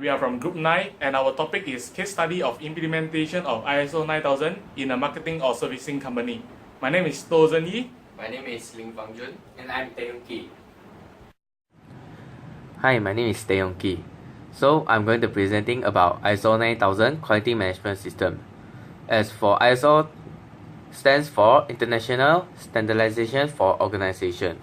We are from Group 9 and our topic is case study of implementation of ISO 9000 in a marketing or servicing company. My name is To Zhen Yi. My name is Ling Fang Jun. And I'm Tae Ki. Hi, my name is Tae Ki. So I'm going to presenting about ISO 9000 Quality Management System. As for ISO stands for International Standardization for Organization.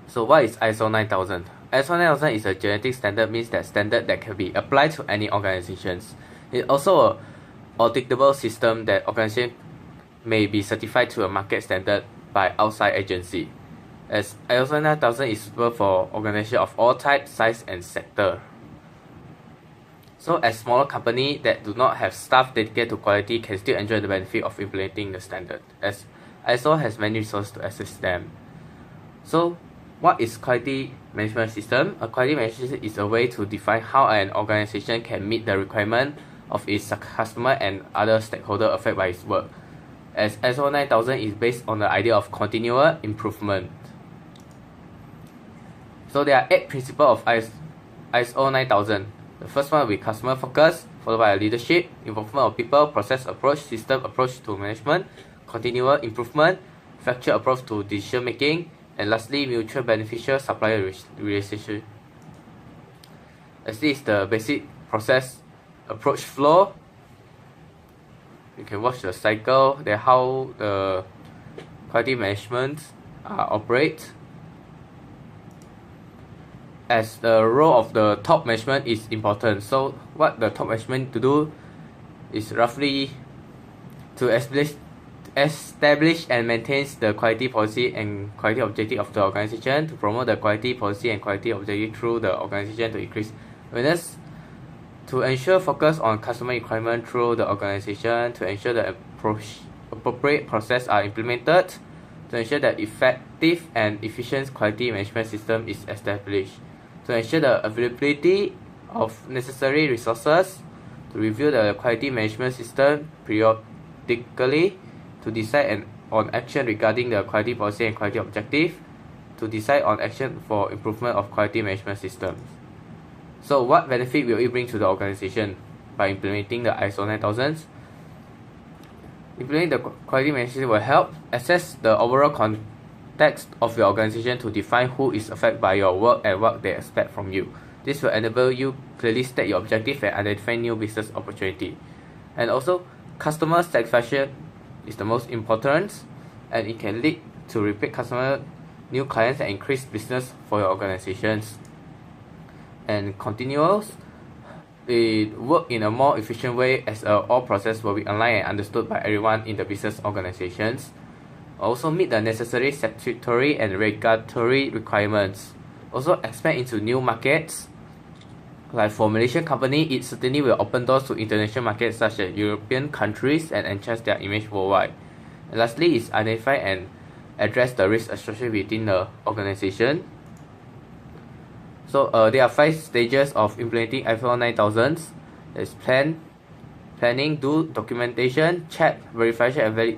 So what is ISO 9000? ISO 9000 is a generic standard, means that standard that can be applied to any organizations. It's also a auditable system that organization may be certified to a market standard by outside agency. As ISO 9000 is suitable for organization of all types, size and sector. So as smaller company that do not have staff dedicated to quality can still enjoy the benefit of implementing the standard, as ISO has many resources to assist them. So what is quality management system? A quality management system is a way to define how an organization can meet the requirement of its customer and other stakeholders affected by its work. As ISO 9000 is based on the idea of continual improvement. So there are 8 principles of ISO 9000. The first one will be customer focus, followed by leadership, involvement of people, process approach, system approach to management, continual improvement, factual approach to decision making, and lastly, mutual beneficial supplier relationship. As this is the basic process approach flow. You can watch the cycle, then how the quality management operate. As the role of the top management is important, so what the top management to do is roughly to establish and maintain the quality policy and quality objective of the organization, to promote the quality policy and quality objective through the organization to increase awareness, to ensure focus on customer requirement through the organization, to ensure the appropriate process are implemented, to ensure that effective and efficient quality management system is established, to ensure the availability of necessary resources, to review the quality management system periodically, to decide on action regarding the quality policy and quality objective, to decide on action for improvement of quality management systems. So what benefit will it bring to the organization by implementing the ISO 9000? Implementing the quality management system will help assess the overall context of your organization to define who is affected by your work and what they expect from you. This will enable you clearly state your objective and identify new business opportunity. And also, customer satisfaction is the most important, and it can lead to repeat customer, new clients, and increase business for your organizations. And continuous, it work in a more efficient way as all process will be aligned and understood by everyone in the business organizations. Also meet the necessary statutory and regulatory requirements. Also expand into new markets. Like for Malaysian company, it certainly will open doors to international markets such as European countries and enhance their image worldwide. And lastly is identify and address the risk associated within the organization. So there are 5 stages of implementing ISO 9000. There's planning, do, documentation, check, verification and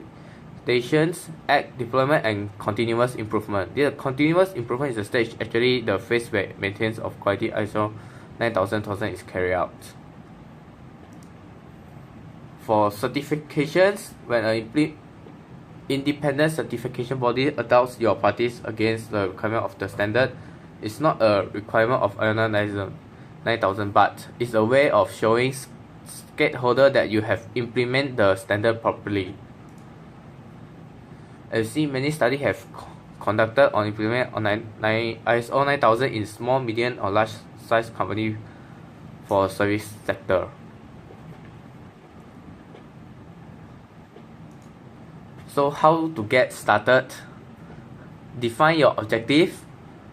validations, act, deployment, and continuous improvement. The continuous improvement is the stage, actually the phase where maintenance of quality ISO 9000 is carried out. For certifications, when an independent certification body adopts your parties against the requirement of the standard, it's not a requirement of ISO 9000, but it's a way of showing stakeholder that you have implemented the standard properly. As you see, many studies have conducted on implement on ISO 9000 in small, medium, or large size company for service sector. So how to get started? Define your objective.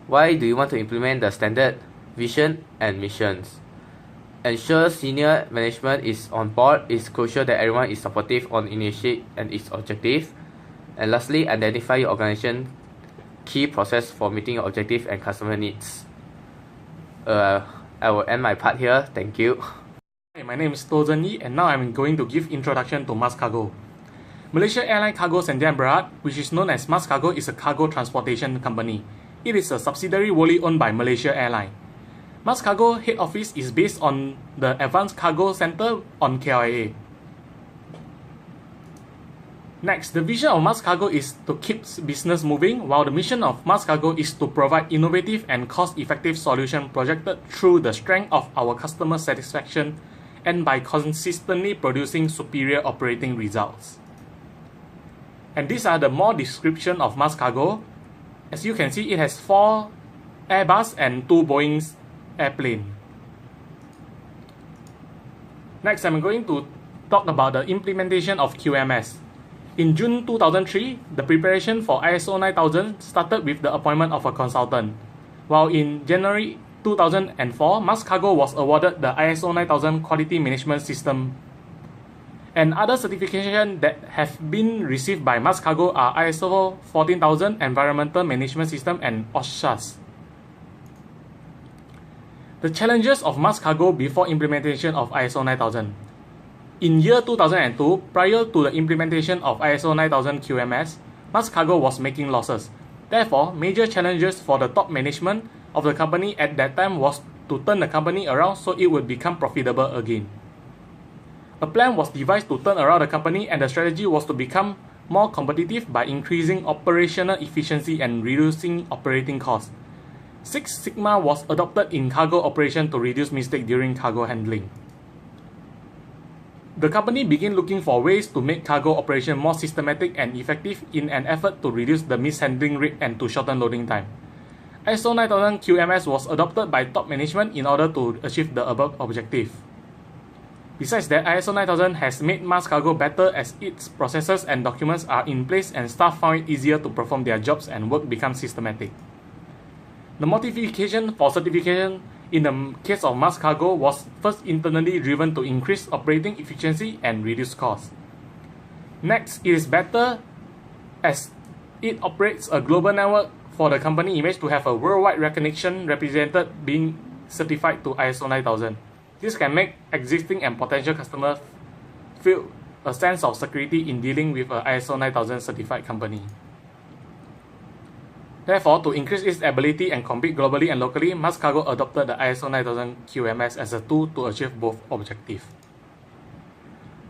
Why do you want to implement the standard, vision, and missions? Ensure senior management is on board. It's crucial that everyone is supportive on initiate and its objective. And lastly, identify your organization key process for meeting your objective and customer needs. I will end my part here. Thank you. Hi, my name is To Zhen Yi and now I'm going to give introduction to Mars Cargo. Malaysia Airline Cargo Sdn Bhd, which is known as Mars Cargo, is a cargo transportation company. It is a subsidiary wholly owned by Malaysia Airlines. Mars Cargo head office is based on the Advanced Cargo Center on KLIA. Next, the vision of Mars Cargo is to keep business moving, while the mission of Mars Cargo is to provide innovative and cost-effective solutions projected through the strength of our customer satisfaction and by consistently producing superior operating results. And these are the more description of Mars Cargo. As you can see, it has 4 Airbus and 2 Boeing airplanes. Next, I'm going to talk about the implementation of QMS. In June 2003, the preparation for ISO 9000 started with the appointment of a consultant, while in January 2004, Mars Cargo was awarded the ISO 9000 Quality Management System. And other certifications that have been received by Mars Cargo are ISO 14000 Environmental Management System and OSHAS. The challenges of Mars Cargo before implementation of ISO 9000. In year 2002, prior to the implementation of ISO 9000 QMS, Mars Cargo was making losses. Therefore, major challenges for the top management of the company at that time was to turn the company around so it would become profitable again. A plan was devised to turn around the company, and the strategy was to become more competitive by increasing operational efficiency and reducing operating costs. Six Sigma was adopted in cargo operation to reduce mistakes during cargo handling. The company began looking for ways to make cargo operation more systematic and effective in an effort to reduce the mishandling rate and to shorten loading time. ISO 9000 QMS was adopted by top management in order to achieve the above objective. Besides that, ISO 9000 has made Mars Cargo better as its processes and documents are in place and staff found it easier to perform their jobs and work becomes systematic. The motivation for certification in the case of Mars Cargo was first internally driven to increase operating efficiency and reduce costs. Next, it is better as it operates a global network for the company image to have a worldwide recognition represented being certified to ISO 9000. This can make existing and potential customers feel a sense of security in dealing with an ISO 9000 certified company. Therefore, to increase its ability and compete globally and locally, Mars Cargo adopted the ISO 9000 QMS as a tool to achieve both objectives.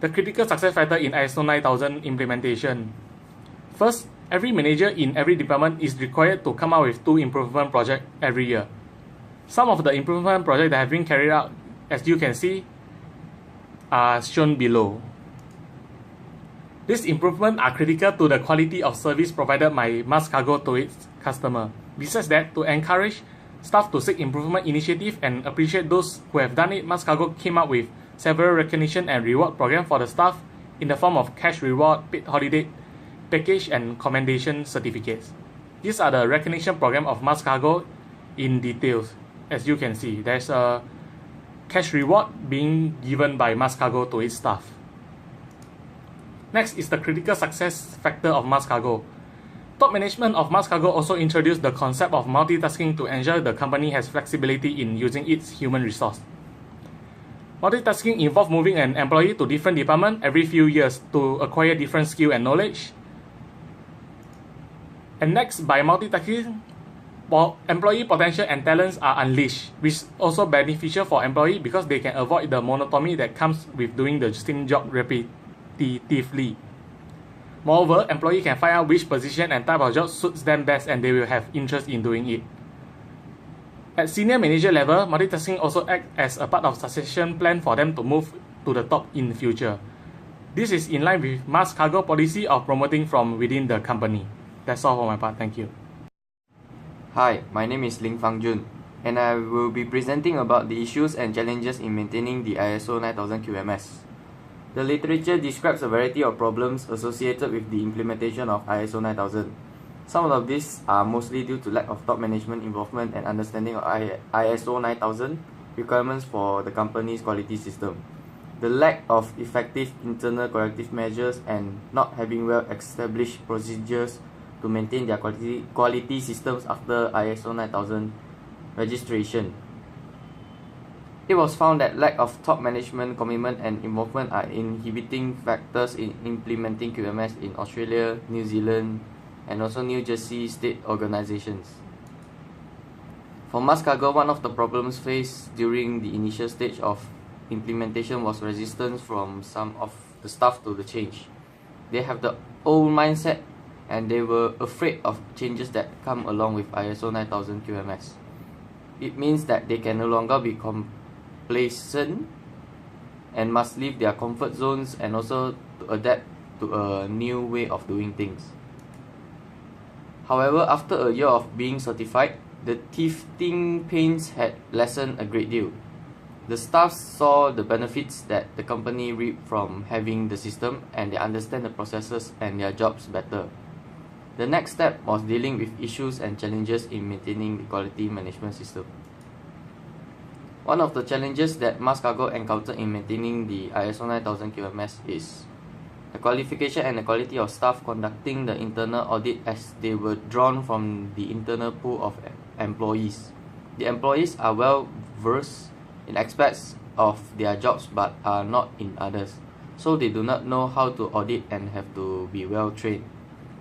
The critical success factor in ISO 9000 implementation. First, every manager in every department is required to come up with 2 improvement projects every year. Some of the improvement projects that have been carried out, as you can see, are shown below. These improvements are critical to the quality of service provided by Mars Cargo to its customer. Besides that, to encourage staff to seek improvement initiative and appreciate those who have done it, Mars Cargo came up with several recognition and reward programs for the staff in the form of cash reward, paid holiday package, and commendation certificates. These are the recognition program of Mars Cargo in details. As you can see, there's a cash reward being given by Mars Cargo to its staff. Next is the critical success factor of Mars Cargo. Top management of Mars Cargo also introduced the concept of multitasking to ensure the company has flexibility in using its human resource. Multitasking involves moving an employee to different departments every few years to acquire different skill and knowledge. And next, by multitasking, employee potential and talents are unleashed, which is also beneficial for employees because they can avoid the monotony that comes with doing the same job repetitively. Moreover, employees can find out which position and type of job suits them best and they will have interest in doing it. At senior manager level, multitasking also acts as a part of succession plan for them to move to the top in the future. This is in line with Mars Cargo policy of promoting from within the company. That's all for my part. Thank you. Hi, my name is Ling Fang Jun, and I will be presenting about the issues and challenges in maintaining the ISO 9000 QMS. The literature describes a variety of problems associated with the implementation of ISO 9000. Some of these are mostly due to lack of top management involvement and understanding of ISO 9000 requirements for the company's quality system. The lack of effective internal corrective measures and not having well-established procedures to maintain their quality systems after ISO 9000 registration. It was found that lack of top management commitment and involvement are inhibiting factors in implementing QMS in Australia, New Zealand, and also New Jersey state organizations. For Mars Cargo, one of the problems faced during the initial stage of implementation was resistance from some of the staff to the change. They have the old mindset and they were afraid of changes that come along with ISO 9000 QMS. It means that they can no longer be complacent and must leave their comfort zones and also to adapt to a new way of doing things. However, after a year of being certified, the teething pains had lessened a great deal. The staff saw the benefits that the company reaped from having the system, and they understand the processes and their jobs better. The next step was dealing with issues and challenges in maintaining the quality management system. One of the challenges that Mars Cargo encountered in maintaining the ISO 9000 QMS is the qualification and the quality of staff conducting the internal audit, as they were drawn from the internal pool of employees. The employees are well versed in aspects of their jobs but are not in others, so they do not know how to audit and have to be well trained,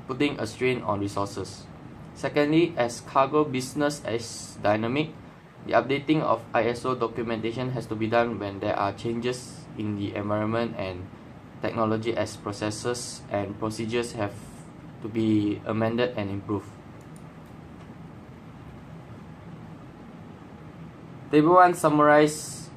putting a strain on resources. Secondly, as cargo business is dynamic, the updating of ISO documentation has to be done when there are changes in the environment and technology, as processes and procedures have to be amended and improved. Table 1 summarizes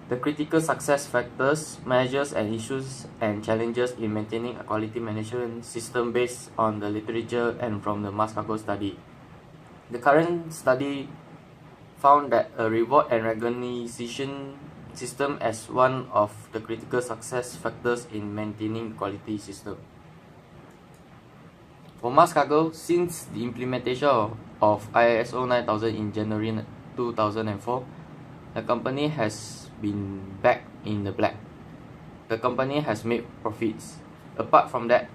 the critical success factors, measures and issues and challenges in maintaining a quality management system based on the literature and from the Mars Cargo study. The current study found that a reward and recognition system as one of the critical success factors in maintaining quality system. For Mars Cargo, since the implementation of ISO 9000 in January 2004, the company has been back in the black. The company has made profits. Apart from that,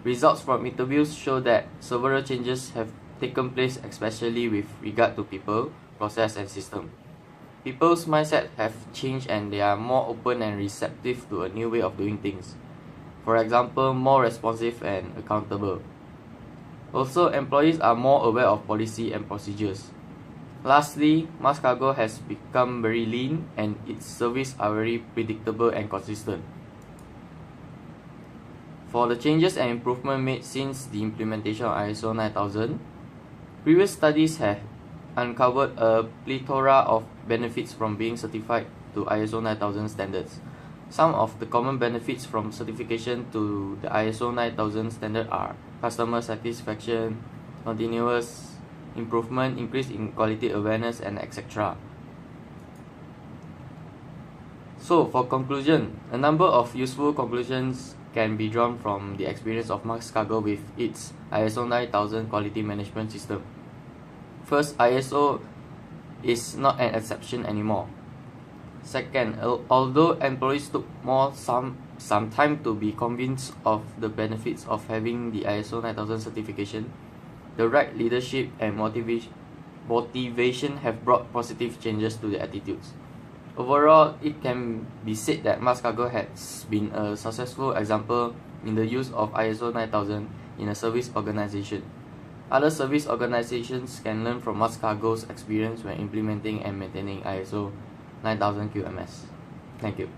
results from interviews show that several changes have taken place, especially with regard to people, process and system. People's mindset have changed and they are more open and receptive to a new way of doing things. For example, more responsive and accountable. Also, employees are more aware of policy and procedures. Lastly, Mars Cargo has become very lean and its service are very predictable and consistent. For the changes and improvement made since the implementation of ISO 9000, previous studies have uncovered a plethora of benefits from being certified to ISO 9000 standards. Some of the common benefits from certification to the ISO 9000 standard are customer satisfaction, continuous improvement, increase in quality awareness, and etc. So, for conclusion, a number of useful conclusions can be drawn from the experience of Mars Cargo with its ISO 9000 quality management system. First, ISO is not an exception anymore. Second, although employees took some time to be convinced of the benefits of having the ISO 9000 certification, the right leadership and motivation have brought positive changes to their attitudes. Overall, it can be said that Mars Cargo has been a successful example in the use of ISO 9000 in a service organization. Other service organizations can learn from Mars Cargo's experience when implementing and maintaining ISO 9000 QMS. Thank you.